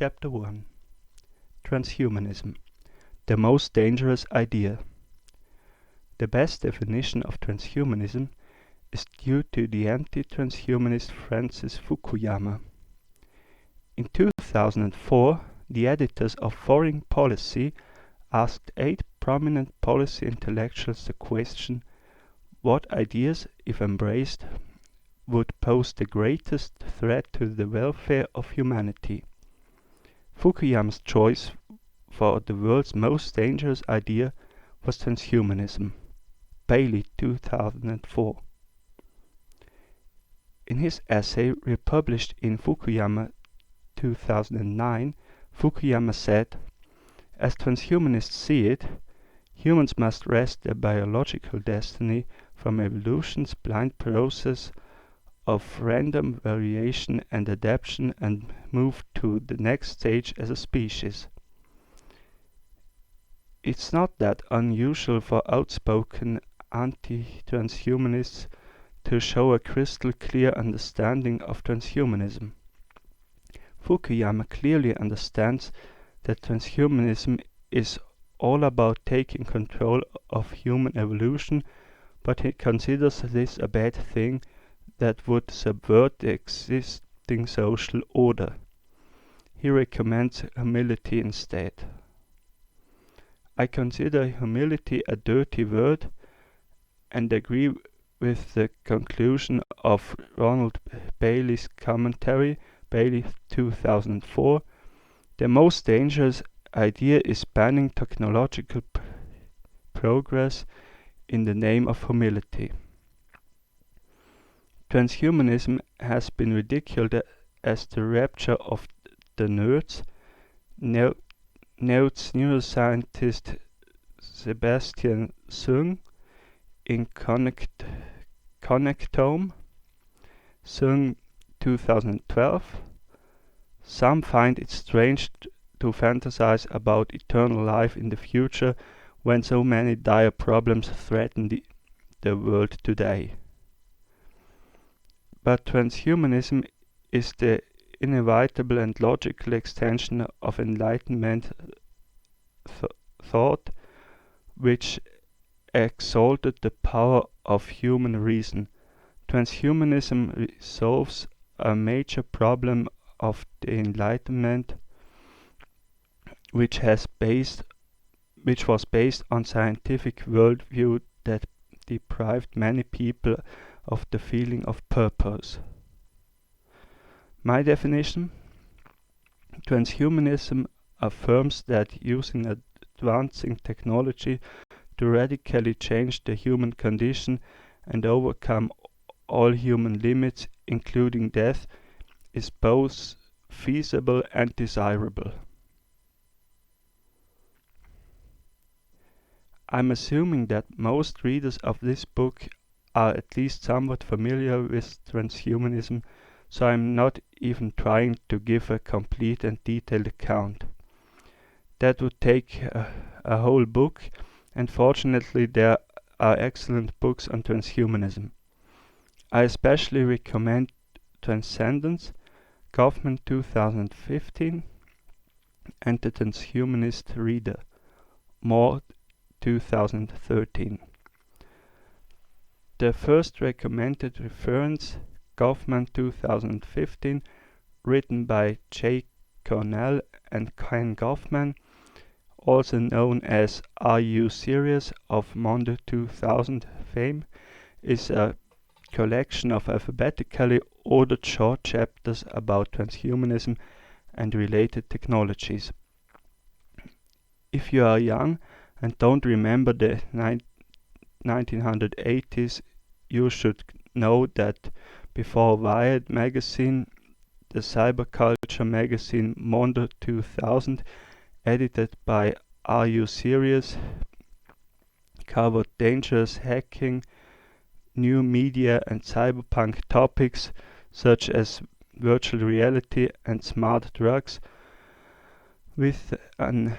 Chapter 1 Transhumanism The Most Dangerous Idea. The best definition of transhumanism is due to the anti-transhumanist Francis Fukuyama. In 2004, the editors of Foreign Policy asked 8 prominent policy intellectuals the question, what ideas, if embraced, would pose the greatest threat to the welfare of humanity. Fukuyama's choice for the world's most dangerous idea was transhumanism. Bailey, 2004. In his essay republished in Fukuyama 2009, Fukuyama said, "As transhumanists see it, humans must wrest their biological destiny from evolution's blind process of random variation and adaptation and move to the next stage as a species." It's not that unusual for outspoken anti-transhumanists to show a crystal clear understanding of transhumanism. Fukuyama clearly understands that transhumanism is all about taking control of human evolution, but he considers this a bad thing that would subvert the existing social order. He recommends humility instead. I consider humility a dirty word and agree with the conclusion of Ronald Bailey's commentary, Bailey 2004. The most dangerous idea is banning technological progress in the name of humility. Transhumanism has been ridiculed as the rapture of the nerds, notes neuroscientist Sebastian Seung in Connectome, Seung 2012. Some find it strange to fantasize about eternal life in the future when so many dire problems threaten the world today. But transhumanism is the inevitable and logical extension of Enlightenment thought, which exalted the power of human reason. Transhumanism resolves a major problem of the Enlightenment, which was based on scientific worldview that deprived many people of the feeling of purpose. My definition: transhumanism affirms that using advancing technology to radically change the human condition and overcome all human limits, including death, is both feasible and desirable. I'm assuming that most readers of this book are at least somewhat familiar with transhumanism, so I'm not even trying to give a complete and detailed account. That would take a whole book, and fortunately there are excellent books on transhumanism. I especially recommend Transcendence, Kaufman 2015, and The Transhumanist Reader, Moore 2013. The first recommended reference, Kaufman 2015, written by J. Cornell and Ken Kaufman, also known as Are You Serious of Mondo 2000 fame, is a collection of alphabetically ordered short chapters about transhumanism and related technologies. If you are young and don't remember the 1980s, you should know that before Wired magazine, the cyberculture magazine Mondo 2000, edited by Are You Serious, covered dangerous hacking, new media and cyberpunk topics such as virtual reality and smart drugs with an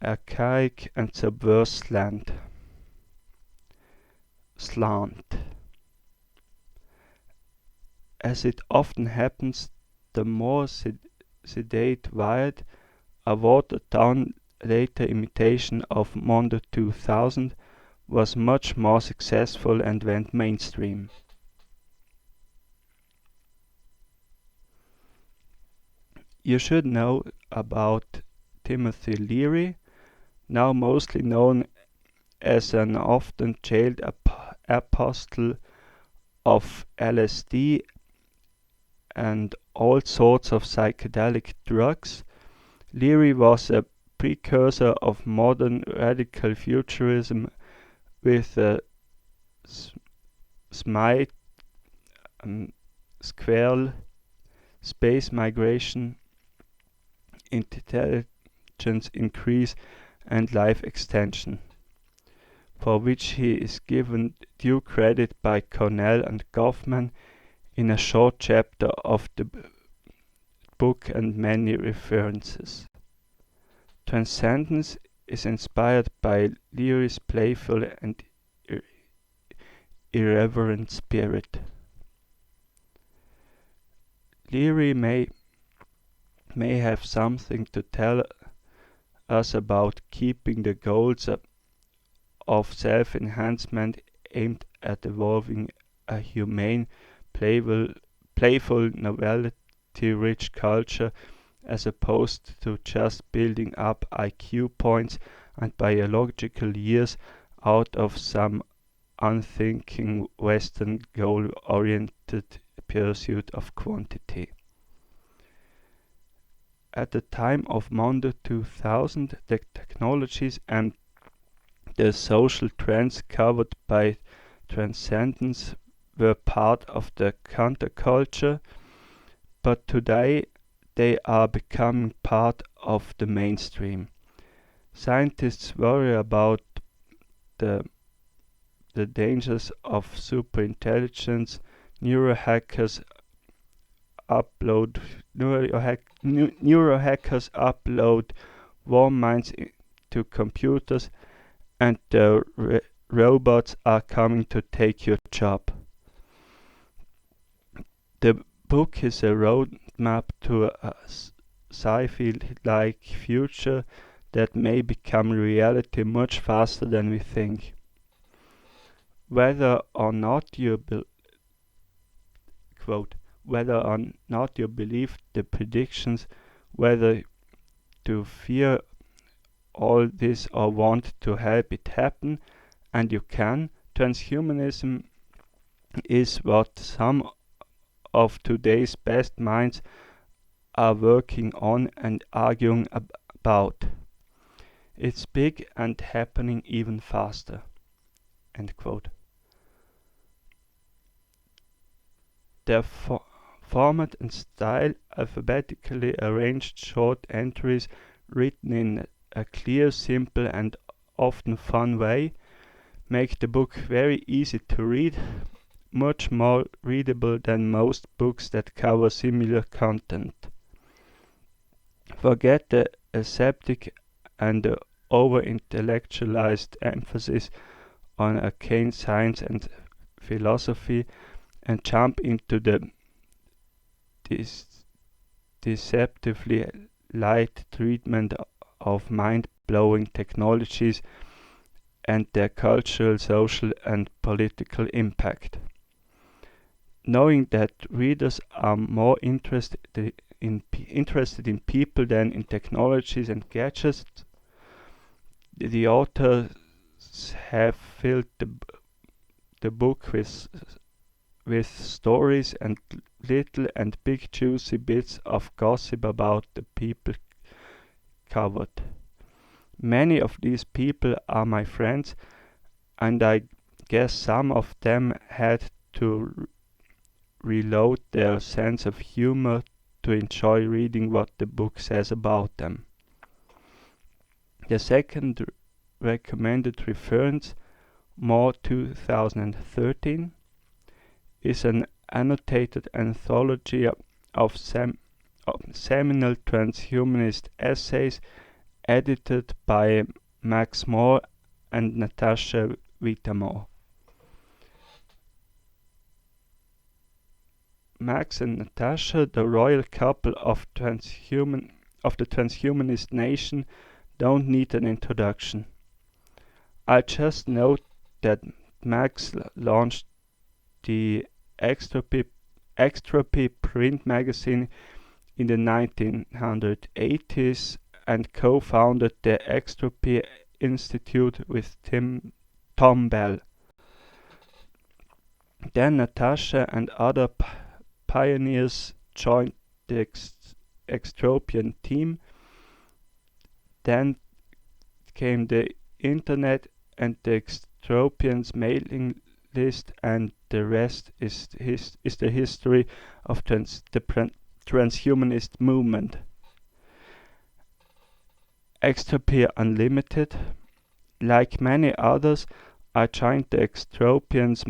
archaic and subversive slant. As it often happens, the more sedate Wired, a watered-down later imitation of Mondo 2000, was much more successful and went mainstream. You should know about Timothy Leary, now mostly known as an often jailed apostle of LSD and all sorts of psychedelic drugs. Leary was a precursor of modern radical futurism with SMITE, squirrel, space migration, intelligence increase, and life extension, for which he is given due credit by Cornell and Goffman in a short chapter of the book and many references. Transcendence is inspired by Leary's playful and irreverent spirit. Leary may have something to tell us about keeping the goals of self-enhancement aimed at evolving a humane, playful novelty-rich culture as opposed to just building up IQ points and biological years out of some unthinking Western goal-oriented pursuit of quantity. At the time of Mondo 2000, the technologies and the social trends covered by Transcendence were part of the counterculture, but today they are becoming part of the mainstream. Scientists worry about the dangers of superintelligence. Neurohackers upload warm minds to computers, and the robots are coming to take your job. The book is a roadmap to a sci-fi-like future that may become reality much faster than we think. Whether or not you believe the predictions, whether to fear all this or want to help it happen, and you can, transhumanism is what some of today's best minds are working on and arguing about. It's big and happening even faster." End quote. Their format and style, alphabetically arranged short entries written in a clear, simple, and often fun way, make the book very easy to read, much more readable than most books that cover similar content. Forget the aseptic and the over-intellectualized emphasis on arcane science and philosophy and jump into the deceptively light treatment of mind-blowing technologies and their cultural, social, and political impact. Knowing that readers are more interested in people than in technologies and gadgets, the authors have filled the book with stories and little and big juicy bits of gossip about the people covered. Many of these people are my friends, and I guess some of them had to reload their sense of humor to enjoy reading what the book says about them. The second recommended reference, More 2013, is an annotated anthology of seminal transhumanist essays edited by Max Moore and Natasha Whittemore. Max and Natasha, the royal couple of the transhumanist nation, don't need an introduction. I just note that Max launched the Extropy print magazine in the 1980s and co-founded the Extropy Institute with Tom Bell. Then Natasha and other pioneers joined the Extropian team. Then came the internet and the Extropians mailing list, and the rest is the history of the transhumanist movement. Extropia Unlimited. Like many others, I joined the Extropians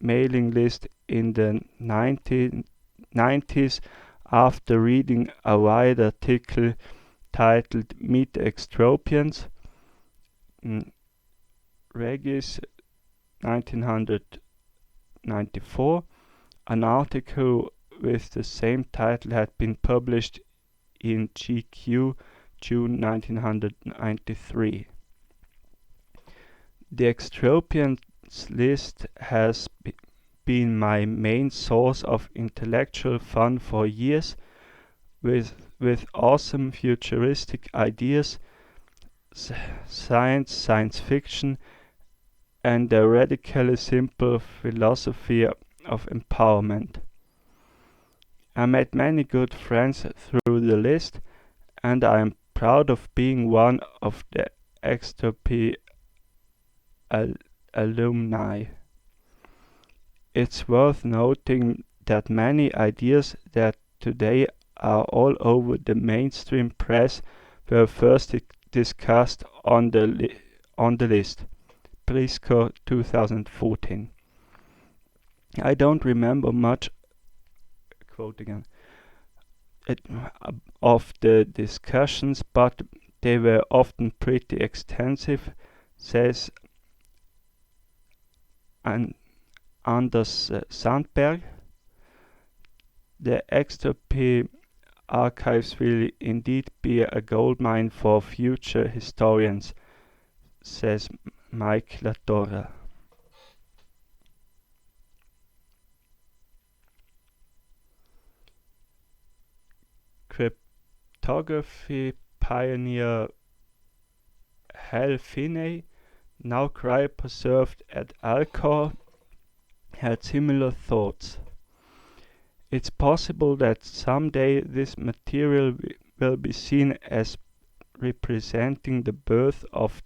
mailing list in the 1990s after reading a wide article titled Meet the Extropians, Regis 1994. An article with the same title had been published in GQ June 1993. The Extropians list has been my main source of intellectual fun for years, with awesome futuristic ideas, science fiction, and a radically simple philosophy of empowerment. I met many good friends through the list, and I am proud of being one of the Extropy alumni. It's worth noting that many ideas that today are all over the mainstream press were first discussed on the list. Prisco 2014. I don't remember much of the discussions, but they were often pretty extensive, says Anders Sandberg. The Extropy archives will indeed be a goldmine for future historians, says Mike Latorre. Cryptography pioneer Hal Finney, now cryopreserved at Alcor, had similar thoughts. It's possible that someday this material will be seen as representing the birth of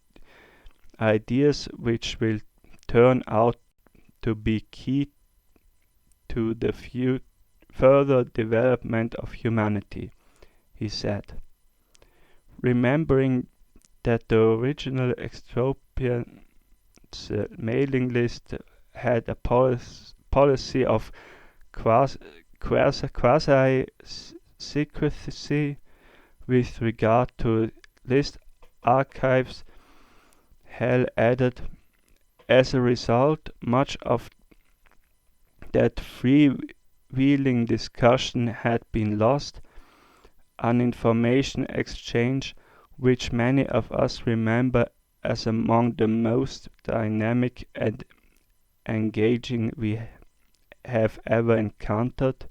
ideas which will turn out to be key to the further development of humanity, he said. Remembering that the original Extropians mailing list had a policy of quasi-secrecy with regard to list archives, Hell added, as a result, much of that freewheeling discussion had been lost, an information exchange which many of us remember as among the most dynamic and engaging we have ever encountered.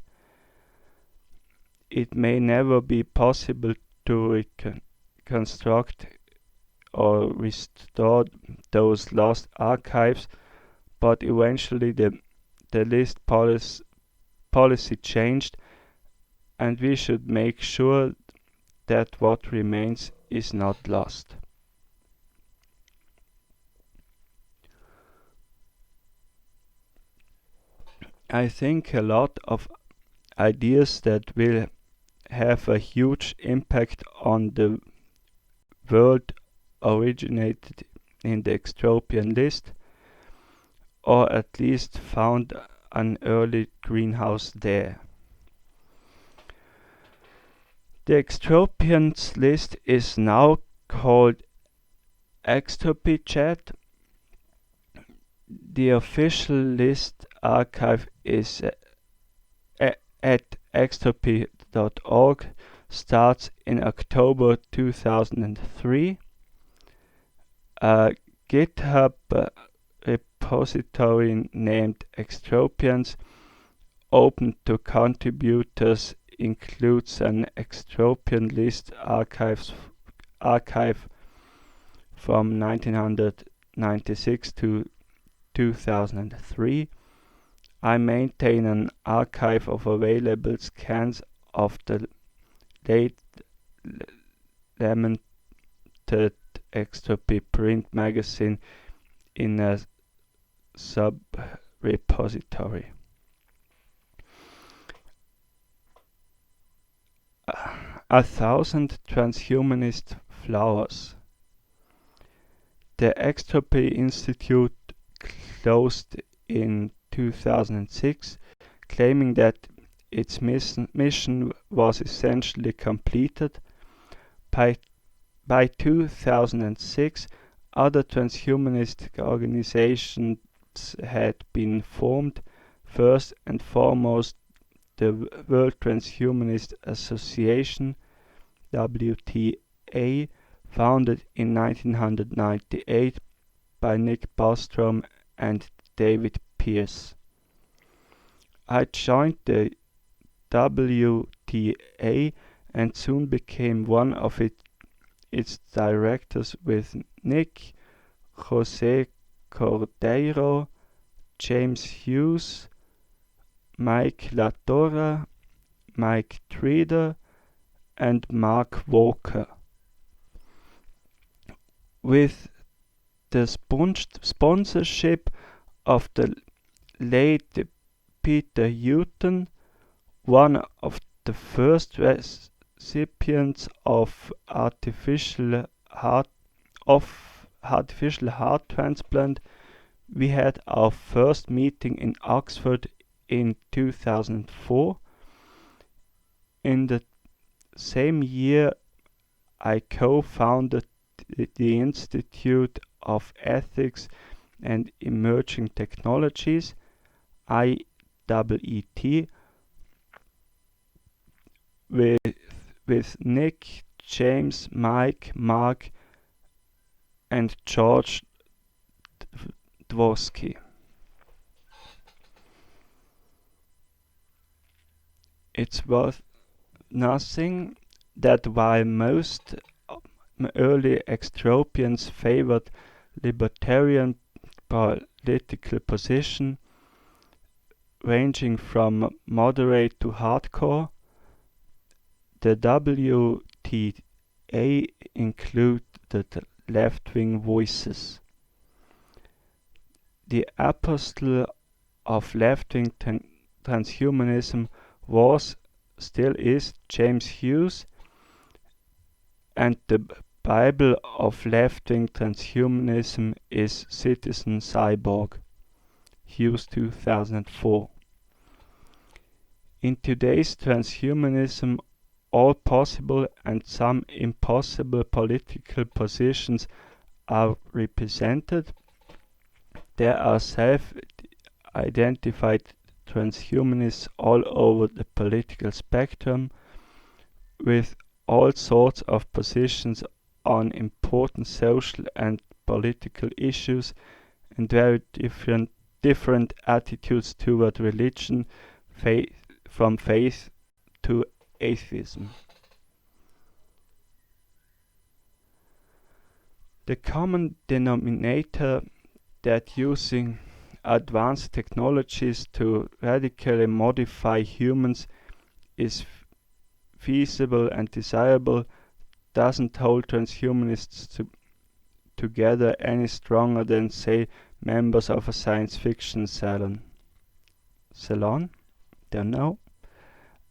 It may never be possible to reconstruct or restore those lost archives, but eventually the list policy changed, and we should make sure that what remains is not lost. I think a lot of ideas that will have a huge impact on the world originated in the Extropian list, or at least found an early greenhouse there. The Extropians list is now called Extropy-Chat. The official list archive is at xtropy.org starts in October 2003. A GitHub repository named Extropians, open to contributors, includes an Extropian list archive from 1996 to 2003. I maintain an archive of available scans of the late lamented Extropy print magazine in a sub-repository. A thousand transhumanist flowers. The Extropy Institute closed in 2006, claiming that its mission was essentially completed. By 2006, other transhumanist organizations had been formed, first and foremost the World Transhumanist Association, WTA, founded in 1998 by Nick Bostrom and David Pierce. I joined the WTA and soon became one of its directors with Nick, Jose Cordeiro, James Hughes, Mike Latorre, Mike Treader, and Mark Walker. With the sponsorship of the late Peter Hutton, one of the first recipients of artificial heart transplant, we had our first meeting in Oxford in 2004. In the same year, I co-founded the Institute of Ethics and Emerging Technologies, IEET, with Nick, James, Mike, Mark, and George Dvorsky. It's worth nothing that while most early extropians favored libertarian political position, ranging from moderate to hardcore, the WTA included left-wing voices. The apostle of left-wing transhumanism still is James Hughes, and the Bible of left-wing transhumanism is Citizen Cyborg, Hughes 2004. In today's transhumanism, all possible and some impossible political positions are represented. There are self-identified transhumanists all over the political spectrum, with all sorts of positions on important social and political issues, and very different attitudes toward religion, from faith to atheism. The common denominator that using advanced technologies to radically modify humans is feasible and desirable doesn't hold transhumanists together any stronger than, say, members of a science fiction salon? Don't know.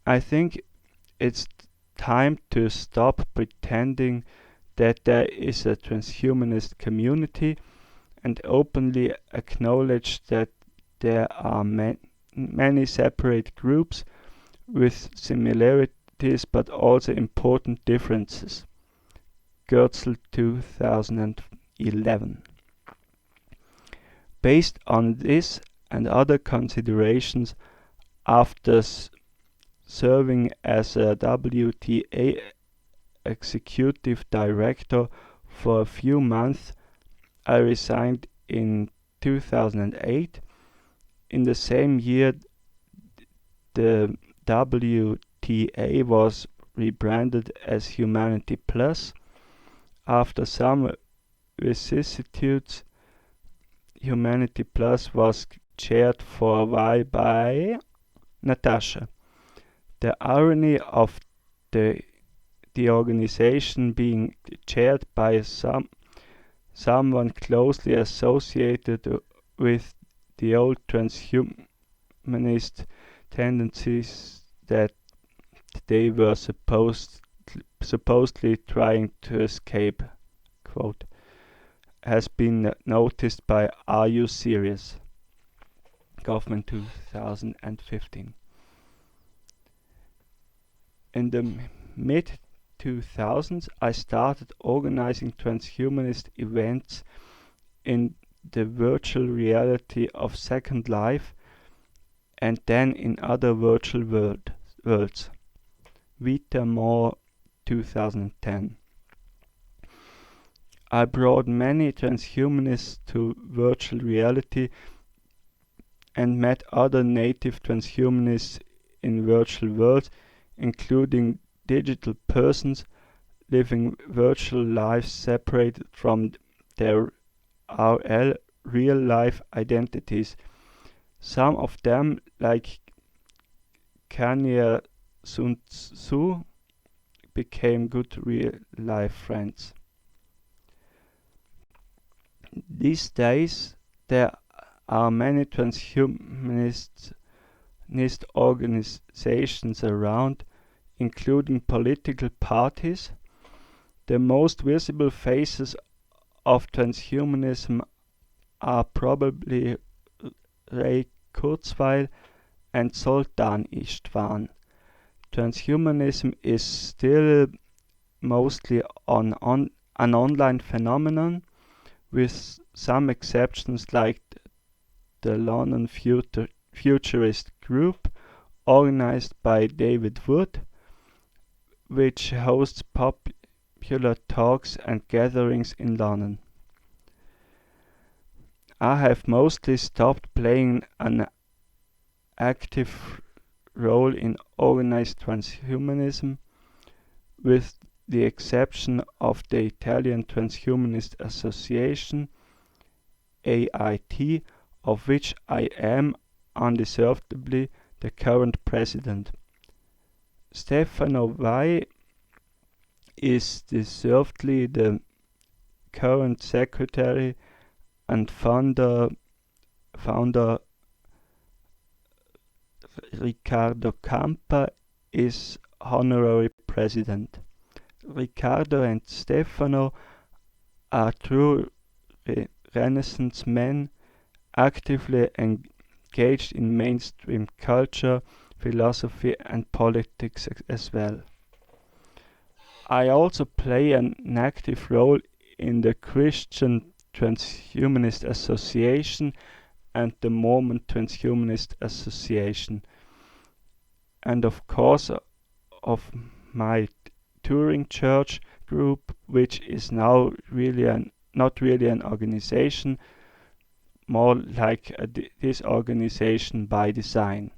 I think it's time to stop pretending that there is a transhumanist community and openly acknowledge that there are many separate groups with similarities but also important differences. Goertzel 2011. Based on this and other considerations, after serving as a WTA executive director for a few months. I resigned in 2008. In the same year, the WTA was rebranded as Humanity Plus. After some vicissitudes, Humanity Plus was chaired for a while by Natasha. The irony of the organization being chaired by someone closely associated with the old transhumanist tendencies that they were supposedly trying to escape, quote, has been noticed by Are You Serious? Government 2015. In the mid-2000s, I started organizing transhumanist events in the virtual reality of Second Life and then in other virtual worlds. Vita More 2010. I brought many transhumanists to virtual reality and met other native transhumanists in virtual worlds, including digital persons living virtual lives separated from their RL real-life identities. Some of them, like Kanye Sun Tzu, became good real-life friends. These days, there are many transhumanist organizations around, including political parties. The most visible faces of transhumanism are probably Ray Kurzweil and Sultan Istvan. Transhumanism is still mostly an online phenomenon, with some exceptions like the London Futurist Group, organized by David Wood, which hosts popular talks and gatherings in London. I have mostly stopped playing an active role in organized transhumanism, with the exception of the Italian Transhumanist Association, AIT, of which I am undeservedly the current president. Stefano Vai is deservedly the current secretary, and founder Riccardo Campa is honorary president. Riccardo and Stefano are true Renaissance men, actively engaged in mainstream culture, philosophy and politics as well. I also play an active role in the Christian Transhumanist Association and the Mormon Transhumanist Association, and of course of my Turing Church group, which is now not really an organization, more like a disorganization by design.